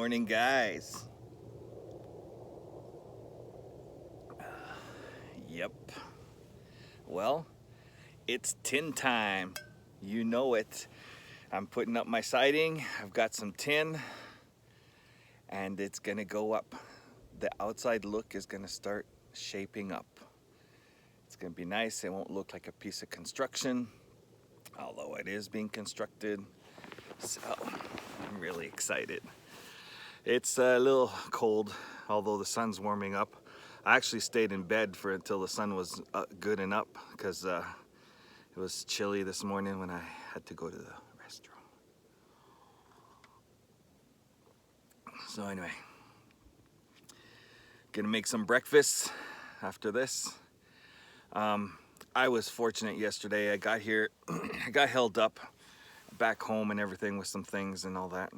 morning, guys. Yep. Well, it's tin time. You know it. I'm putting up my siding. I've got some tin, and it's gonna go up. The outside look is gonna start shaping up. It's gonna be nice. It won't look like a piece of construction, although it is being constructed. So I'm really excited. It's a little cold, although the sun's warming up. I actually stayed in bed for until the sun was good and up because it was chilly this morning when I had to go to the restroom. So anyway, gonna make some breakfast after this. I was fortunate yesterday. I got here, I got held up back home and everything with some things and all that.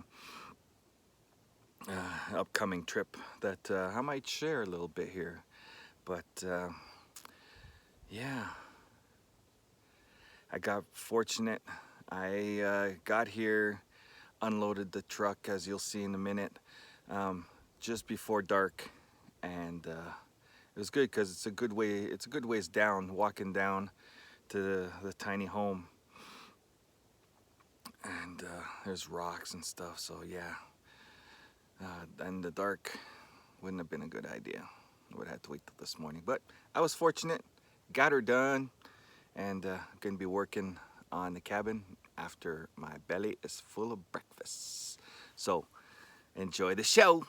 Upcoming trip that I might share a little bit here. But yeah, I got fortunate. I got here, unloaded the truck, as you'll see in a minute, just before dark, and it was good because it's a good way. It's a good ways down, walking down to the tiny home, and there's rocks and stuff. So yeah, in the dark wouldn't have been a good idea. I would have had to wait till this morning, but I was fortunate. Got her done, and gonna be working on the cabin after my belly is full of breakfast. So enjoy the show.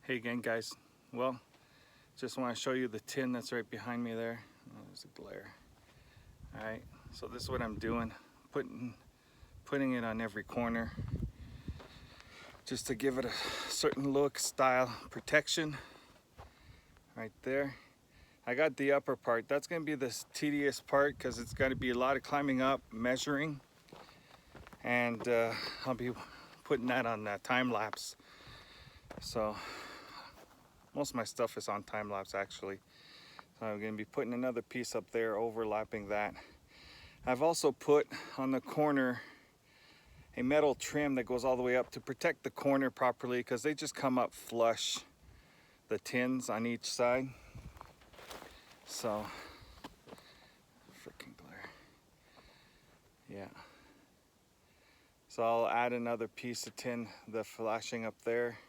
Hey again, guys. Well, just want to show you the tin that's right behind me there. Oh, there's a glare. All right, so this is what I'm doing. Putting it on every corner just to give it a certain look, style, protection. Right there. I got the upper part. That's going to be the tedious part because it's got to be a lot of climbing up, measuring, and I'll be putting that on time lapse. So most of my stuff is on time lapse actually. So I'm going to be putting another piece up there overlapping that. I've also put on the corner a metal trim that goes all the way up to protect the corner properly because they just come up flush, the tins on each side. So, freaking glare. Yeah. So I'll add another piece of tin, the flashing up there.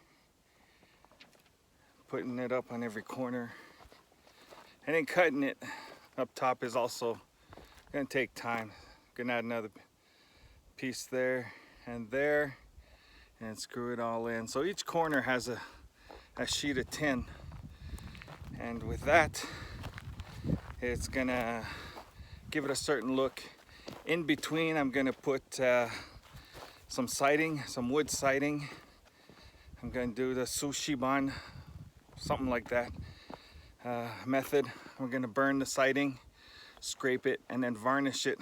Putting it up on every corner. And then cutting it up top is also gonna take time. Gonna add another piece there, and screw it all in. So each corner has a sheet of tin. And with that, it's gonna give it a certain look. In between, I'm gonna put some siding, some wood siding. I'm gonna do the Sushiban, something like that method. We're gonna burn the siding, scrape it, and then varnish it,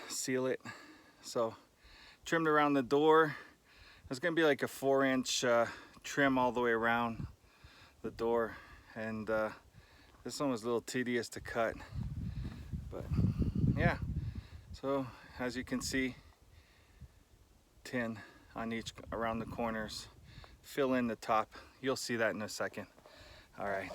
seal it. So trimmed around the door. There's gonna be like a 4-inch trim all the way around the door, and this one was a little tedious to cut, but yeah. So as you can see, tin on each around the corners. Fill in the top. You'll see that in a second. All right.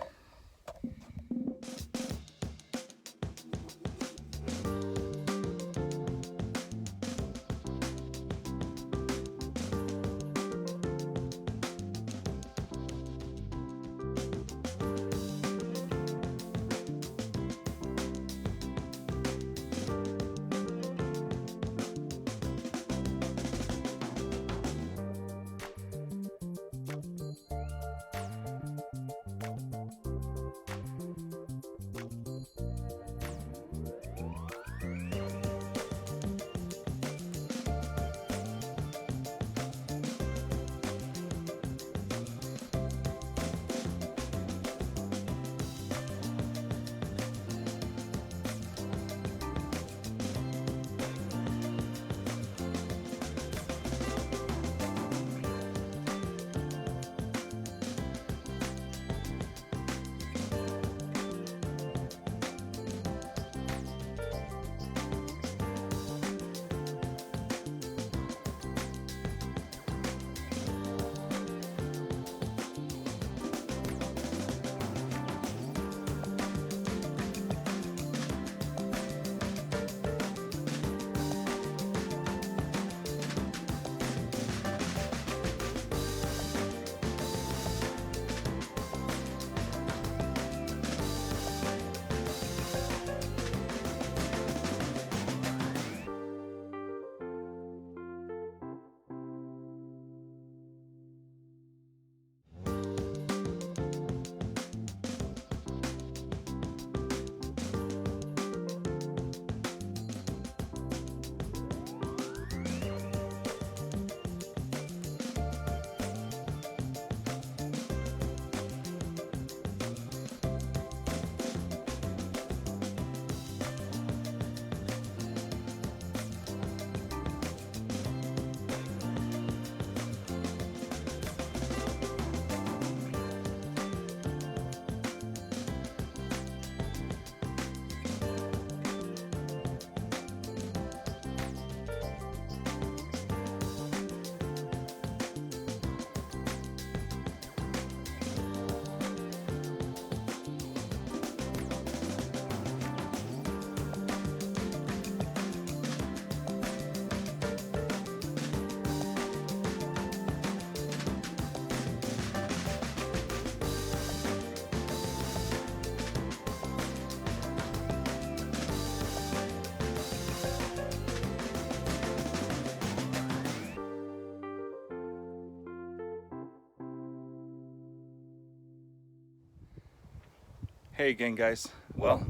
Hey again, guys. Well,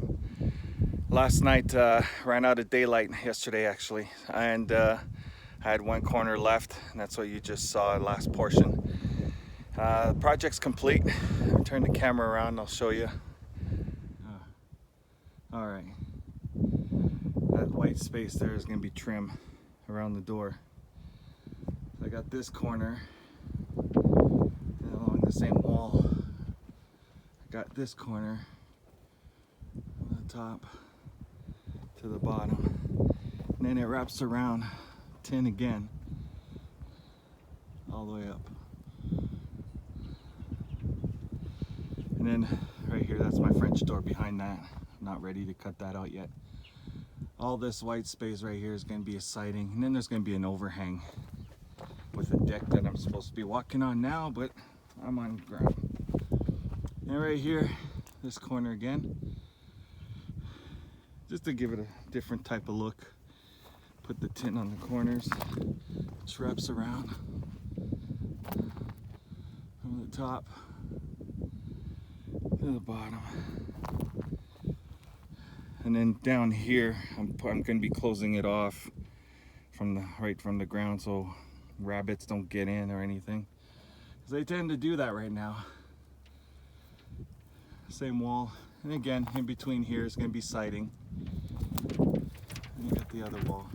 last night ran out of daylight yesterday actually, and I had one corner left, and that's what you just saw, last portion. The project's complete. I'll turn the camera around, I'll show you. All right, that white space there is going to be trim around the door. So I got this corner, and along the same wall, I got this corner from the top to the bottom, and then it wraps around tin again all the way up. And then right here, that's my French door behind that. I'm not ready to cut that out yet. All this white space right here is going to be a siding, and then there's going to be an overhang with a deck that I'm supposed to be walking on now, but I'm on ground. And right here, this corner again, just to give it a different type of look, put the tin on the corners, which wraps around from the top to the bottom. And then down here, I'm going to be closing it off from right from the ground so rabbits don't get in or anything, because they tend to do that right now. Same wall, and again in between here is going to be siding. And you got the other wall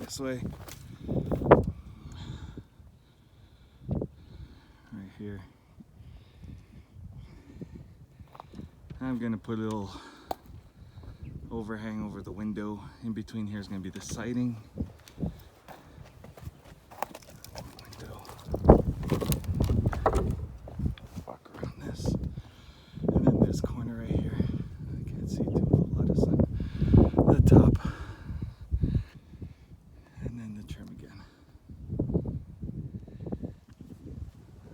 this way. Right here, I'm going to put a little overhang over the window. In between here is going to be the siding. Window. Walk around this. And then this corner right here. I can't see too a lot of sun. The top. And then the trim again.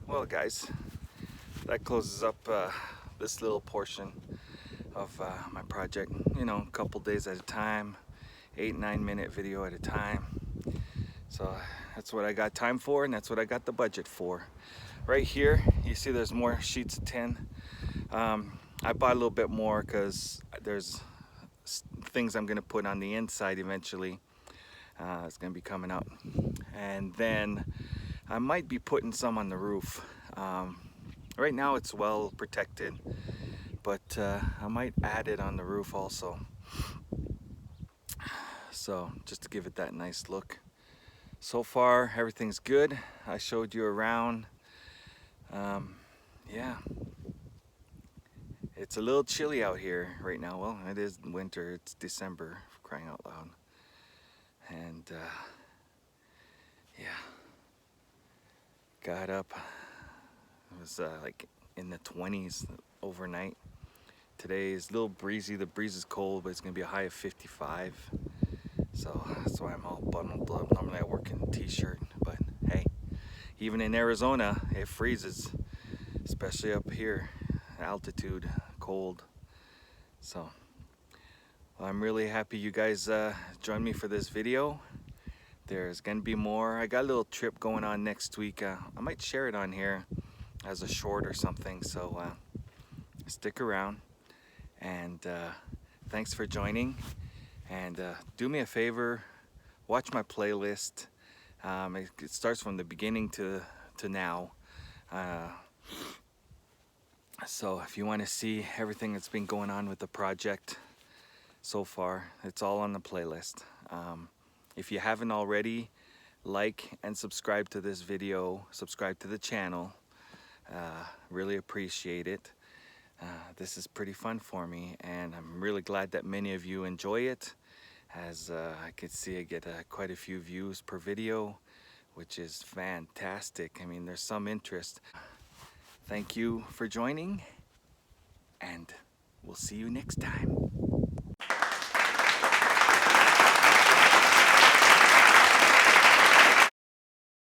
Well, guys, that closes up this little portion of my project. You know, a couple days at a time, 8-9 minute video at a time. So that's what I got time for, and that's what I got the budget for. Right here, you see there's more sheets of tin. I bought a little bit more because there's things I'm going to put on the inside eventually. It's going to be coming up. And then I might be putting some on the roof. Right now it's well protected, but I might add it on the roof also. So just to give it that nice look. So far everything's good. I showed you around. Yeah, it's a little chilly out here right now. Well, it is winter, it's December, for crying out loud. And yeah, got up. It was like in the 20s overnight. Today is a little breezy. The breeze is cold, but it's gonna be a high of 55. So that's why I'm all bundled up. Normally I work in a t-shirt, but hey, even in Arizona it freezes, especially up here, altitude, cold. So well, I'm really happy you guys joined me for this video. There's gonna be more. I got a little trip going on next week. I might share it on here as a short or something, so stick around. And thanks for joining. And do me a favor, watch my playlist. It starts from the beginning to now. So if you want to see everything that's been going on with the project so far, it's all on the playlist. If you haven't already, like and subscribe to this video, subscribe to the channel. Really appreciate it. This is pretty fun for me, and I'm really glad that many of you enjoy it. As I can see, I get quite a few views per video, which is fantastic. I mean, there's some interest. Thank you for joining, and we'll see you next time.